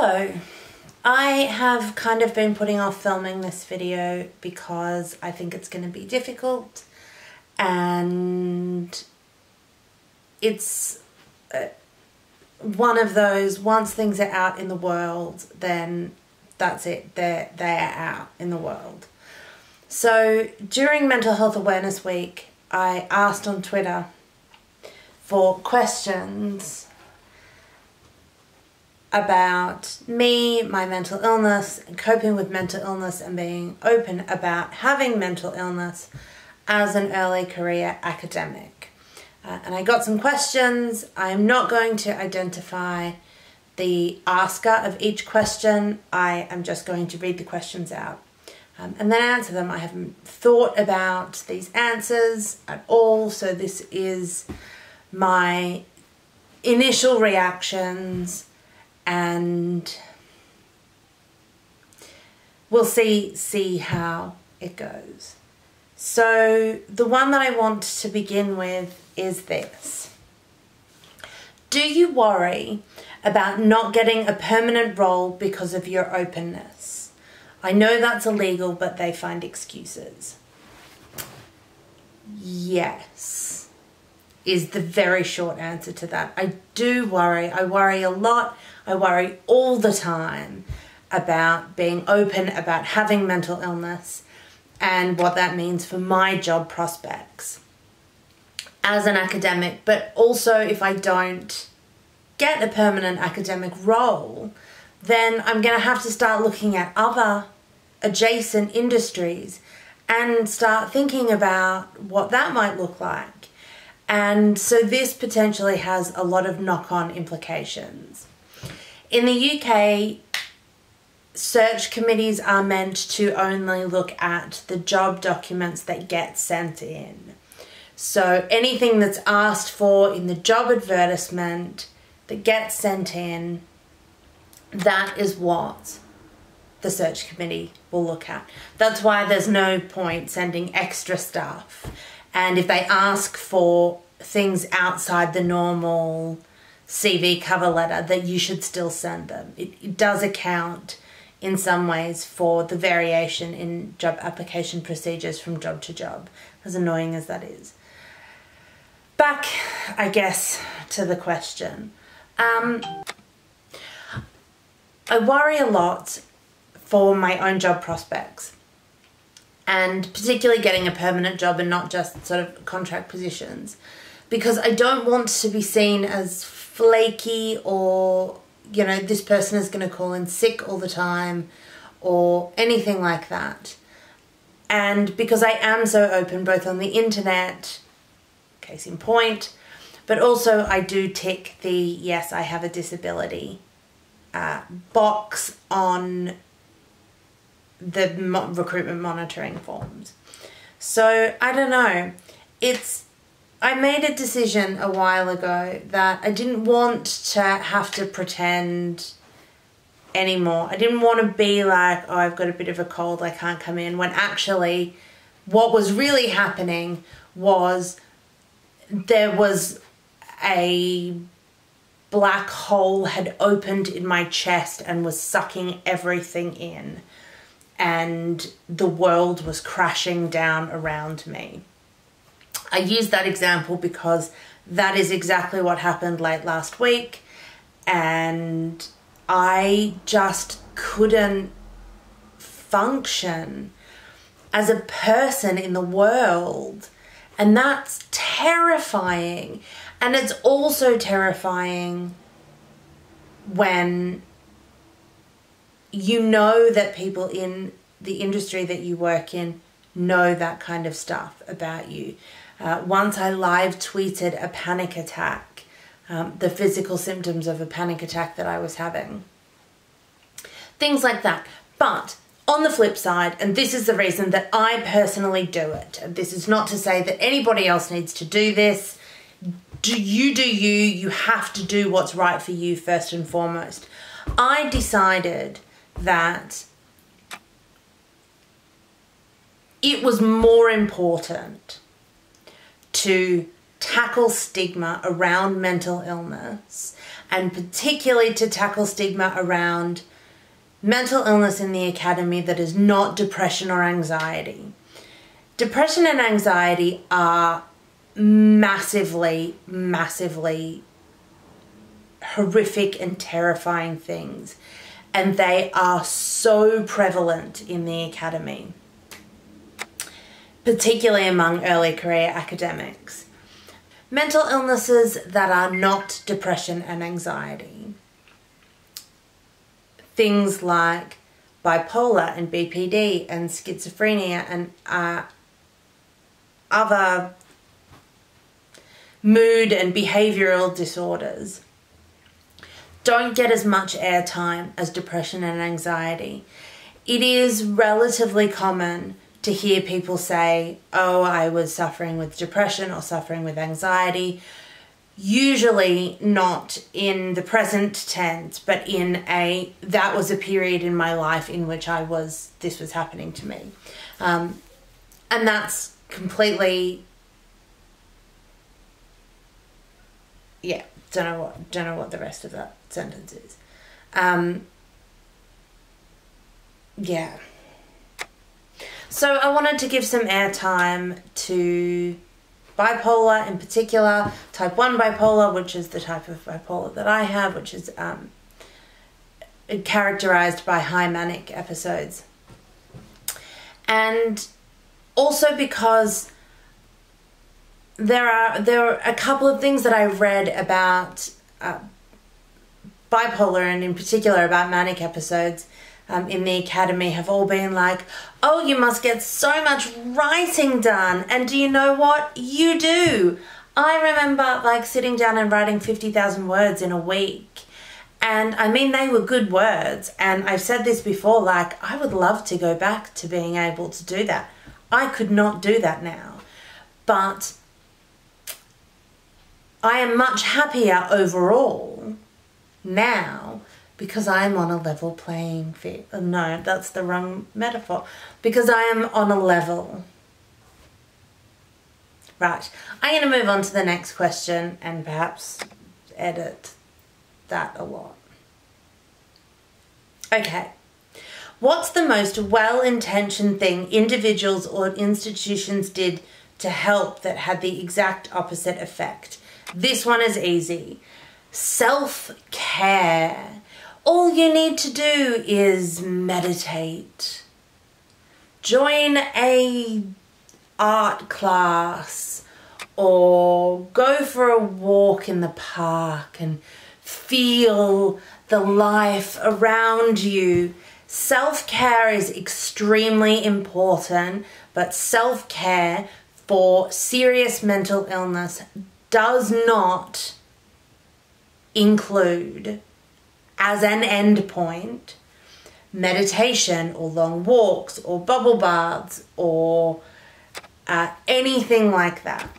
So, I have kind of been putting off filming this video because I think it's going to be difficult, and it's one of those, once things are out in the world, then that's it, they are out in the world. So during Mental Health Awareness Week, I asked on Twitter for questions about me, my mental illness, and coping with mental illness, and being open about having mental illness as an early career academic. And I got some questions. I'm not going to identify the asker of each question. I am just going to read the questions out and then answer them. I haven't thought about these answers at all, so this is my initial reactions, and we'll see how it goes. So the one that I want to begin with is this. Do you worry about not getting a permanent role because of your openness? I know that's illegal, but they find excuses. Yes, is the very short answer to that. I do worry. I worry a lot. I worry all the time about being open about having mental illness and what that means for my job prospects as an academic, but also if I don't get a permanent academic role, then I'm going to have to start looking at other adjacent industries and start thinking about what that might look like. And so this potentially has a lot of knock-on implications. In the UK, search committees are meant to only look at the job documents that get sent in. So anything that's asked for in the job advertisement that gets sent in, that is what the search committee will look at. That's why there's no point sending extra stuff. And if they ask for things outside the normal CV cover letter, that you should still send them. It does account in some ways for the variation in job application procedures from job to job, as annoying as that is. Back, I guess, to the question. I worry a lot for my own job prospects, and particularly getting a permanent job and not just sort of contract positions, because I don't want to be seen as flaky or, you know, this person is going to call in sick all the time or anything like that. And because I am so open both on the internet, case in point, but also I do tick the yes, I have a disability box on the recruitment monitoring forms. So I don't know, I made a decision a while ago that I didn't want to have to pretend anymore. I didn't want to be like, oh, I've got a bit of a cold, I can't come in, when actually what was really happening was there was a black hole had opened in my chest and was sucking everything in, and the world was crashing down around me. I use that example because that is exactly what happened late last week, and I just couldn't function as a person in the world, and that's terrifying. And it's also terrifying when you know that people in the industry that you work in know that kind of stuff about you. Once I live tweeted a panic attack, the physical symptoms of a panic attack that I was having. Things like that. But on the flip side, and this is the reason that I personally do it, and this is not to say that anybody else needs to do this. Do you, you have to do what's right for you first and foremost. I decided that it was more important to tackle stigma around mental illness, and particularly to tackle stigma around mental illness in the academy that is not depression or anxiety. Depression and anxiety are massively, massively horrific and terrifying things, and they are so prevalent in the academy, particularly among early career academics. Mental illnesses that are not depression and anxiety, things like bipolar and BPD and schizophrenia and other mood and behavioural disorders, don't get as much airtime as depression and anxiety. It is relatively common to hear people say, oh, I was suffering with depression or suffering with anxiety, usually not in the present tense, but in that was a period in my life in which this was happening to me. And that's completely, don't know what the rest of that sentence is. So I wanted to give some airtime to bipolar in particular, type 1 bipolar, which is the type of bipolar that I have, which is characterized by high manic episodes. And also because there are a couple of things that I read about bipolar, and in particular about manic episodes in the academy, have all been like, oh, you must get so much writing done. And do you know what? You do. I remember like sitting down and writing 50,000 words in a week. And I mean, they were good words. And I've said this before, like, I would love to go back to being able to do that. I could not do that now. But I am much happier overall now because I am on a level playing field. No, that's the wrong metaphor. Because I am on a level. Right, I'm going to move on to the next question and perhaps edit that a lot. Okay. What's the most well-intentioned thing individuals or institutions did to help that had the exact opposite effect? This one is easy. Self-care. All you need to do is meditate. Join a art class or go for a walk in the park and feel the life around you. Self-care is extremely important, but self-care for serious mental illness does not include, as an end point, meditation or long walks or bubble baths or anything like that.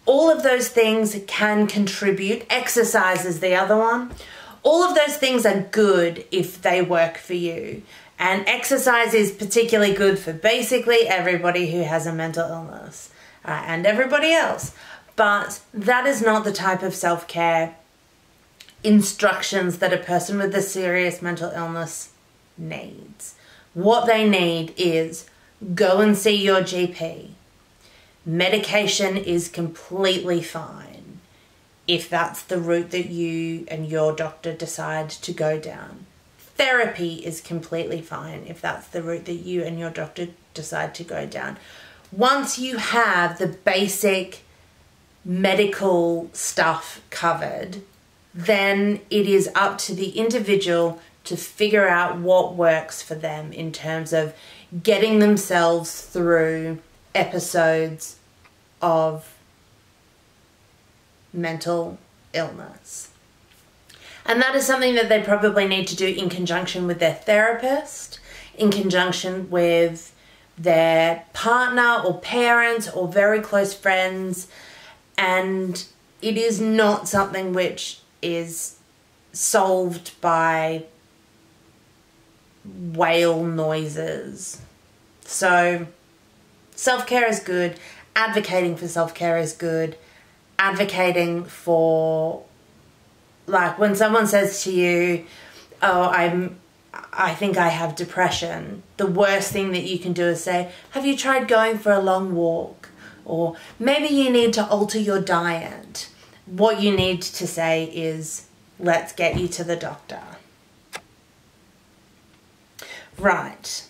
All of those things can contribute. Exercise is the other one. All of those things are good if they work for you. And exercise is particularly good for basically everybody who has a mental illness and everybody else. But that is not the type of self-care instructions that a person with a serious mental illness needs. What they need is go and see your GP. Medication is completely fine if that's the route that you and your doctor decide to go down. Therapy is completely fine if that's the route that you and your doctor decide to go down. Once you have the basic medical stuff covered, then it is up to the individual to figure out what works for them in terms of getting themselves through episodes of mental illness. And that is something that they probably need to do in conjunction with their therapist, in conjunction with their partner or parents or very close friends. And it is not something which is solved by whale noises. So self-care is good. Advocating for self-care is good. advocating for, like, when someone says to you, oh, I think I have depression, the worst thing that you can do is say, have you tried going for a long walk? Or maybe you need to alter your diet. What you need to say is, let's get you to the doctor. Right.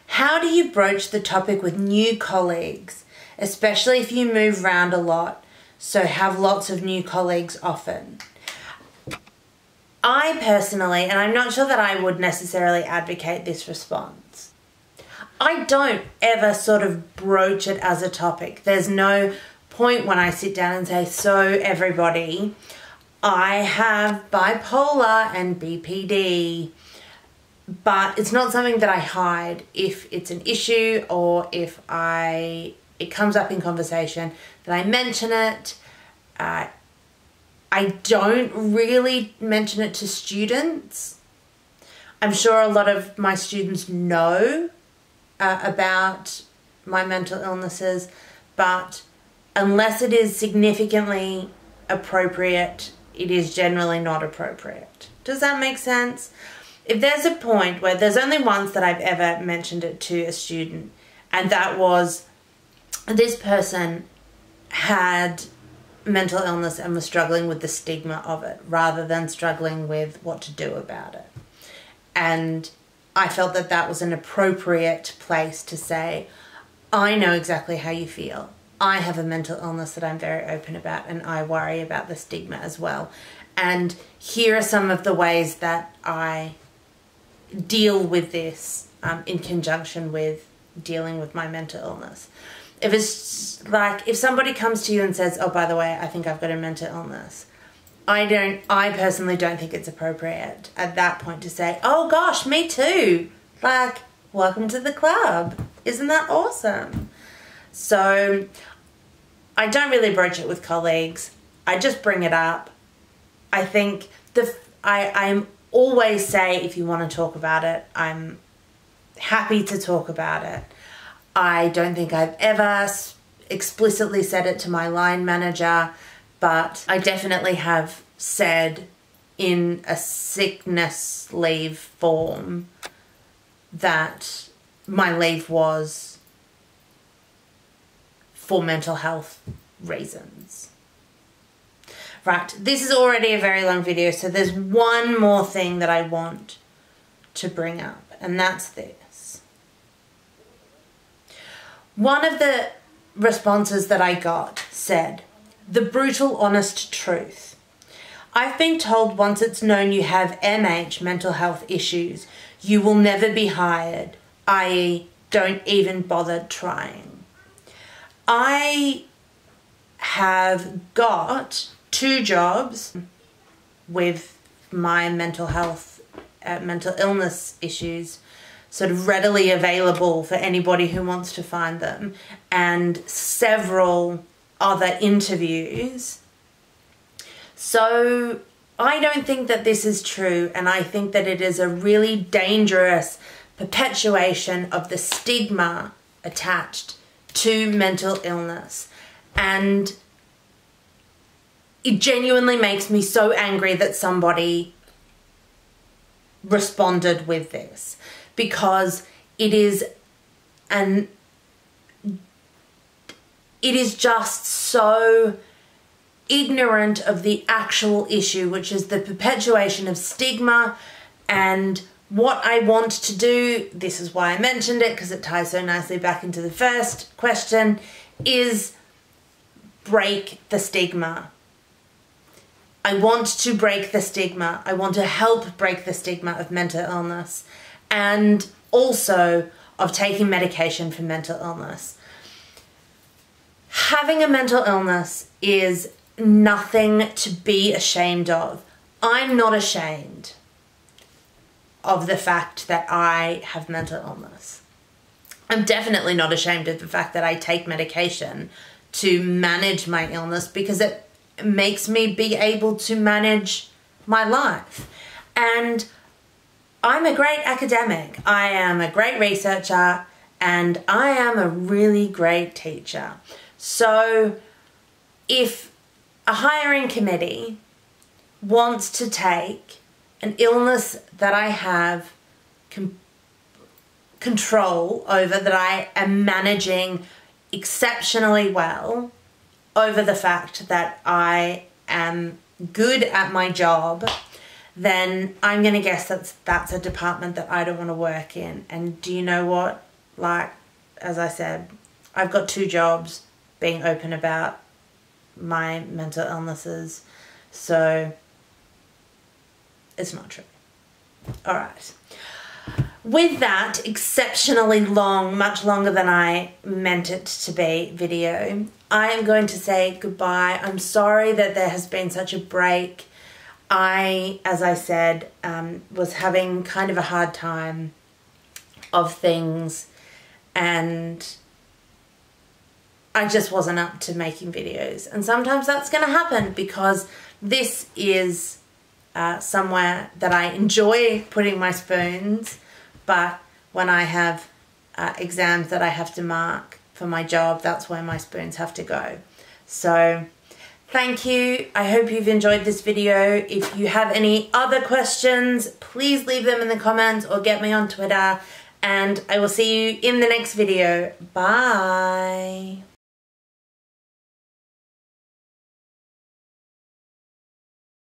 How do you broach the topic with new colleagues, especially if you move around a lot, so have lots of new colleagues often? I personally, and I'm not sure that I would necessarily advocate this response, I don't ever sort of broach it as a topic. There's no point when I sit down and say, so everybody, I have bipolar and BPD, but it's not something that I hide. If it's an issue or if it comes up in conversation, that I mention it. I don't really mention it to students. I'm sure a lot of my students know about my mental illnesses, but unless it is significantly appropriate, it is generally not appropriate. Does that make sense? If there's a point where there's only once that I've ever mentioned it to a student, and that was this person had mental illness and was struggling with the stigma of it rather than struggling with what to do about it. And I felt that that was an appropriate place to say, I know exactly how you feel. I have a mental illness that I'm very open about, and I worry about the stigma as well. And here are some of the ways that I deal with this in conjunction with dealing with my mental illness. If it's like, if somebody comes to you and says, oh, by the way, I think I've got a mental illness, I personally don't think it's appropriate at that point to say, oh gosh, me too. Like, welcome to the club. Isn't that awesome? So I don't really broach it with colleagues. I just bring it up. I think I'm always say, if you want to talk about it, I'm happy to talk about it. I don't think I've ever explicitly said it to my line manager, but I definitely have said in a sickness leave form that my leave was for mental health reasons. Right, this is already a very long video, so there's one more thing that I want to bring up, and that's this. One of the responses that I got said, the brutal honest truth. I've been told once it's known you have MH, mental health issues, you will never be hired, i.e. don't even bother trying. I have got 2 jobs with my mental health, mental illness issues sort of readily available for anybody who wants to find them, and several other interviews. So I don't think that this is true, and I think that it is a really dangerous perpetuation of the stigma attached to mental illness. And it genuinely makes me so angry that somebody responded with this, because it is just so ignorant of the actual issue, which is the perpetuation of stigma. And what I want to do, this is why I mentioned it, because it ties so nicely back into the first question, is break the stigma. I want to break the stigma. I want to help break the stigma of mental illness, and also of taking medication for mental illness. Having a mental illness is nothing to be ashamed of. I'm not ashamed of the fact that I have mental illness. I'm definitely not ashamed of the fact that I take medication to manage my illness, because it makes me be able to manage my life. And I'm a great academic, I am a great researcher, and I am a really great teacher. So if a hiring committee wants to take an illness that I have control over, that I am managing exceptionally well, over the fact that I am good at my job, then I'm going to guess that's a department that I don't want to work in. And do you know what? Like, as I said, I've got 2 jobs being open about my mental illnesses, so it's not true. All right. With that exceptionally long, much longer than I meant it to be, video, I am going to say goodbye. I'm sorry that there has been such a break. I, as I said, was having kind of a hard time of things, and I just wasn't up to making videos. And sometimes that's going to happen because this is somewhere that I enjoy putting my spoons, but when I have exams that I have to mark for my job, that's where my spoons have to go. So thank you. I hope you've enjoyed this video. If you have any other questions, please leave them in the comments or get me on Twitter, and I will see you in the next video. Bye.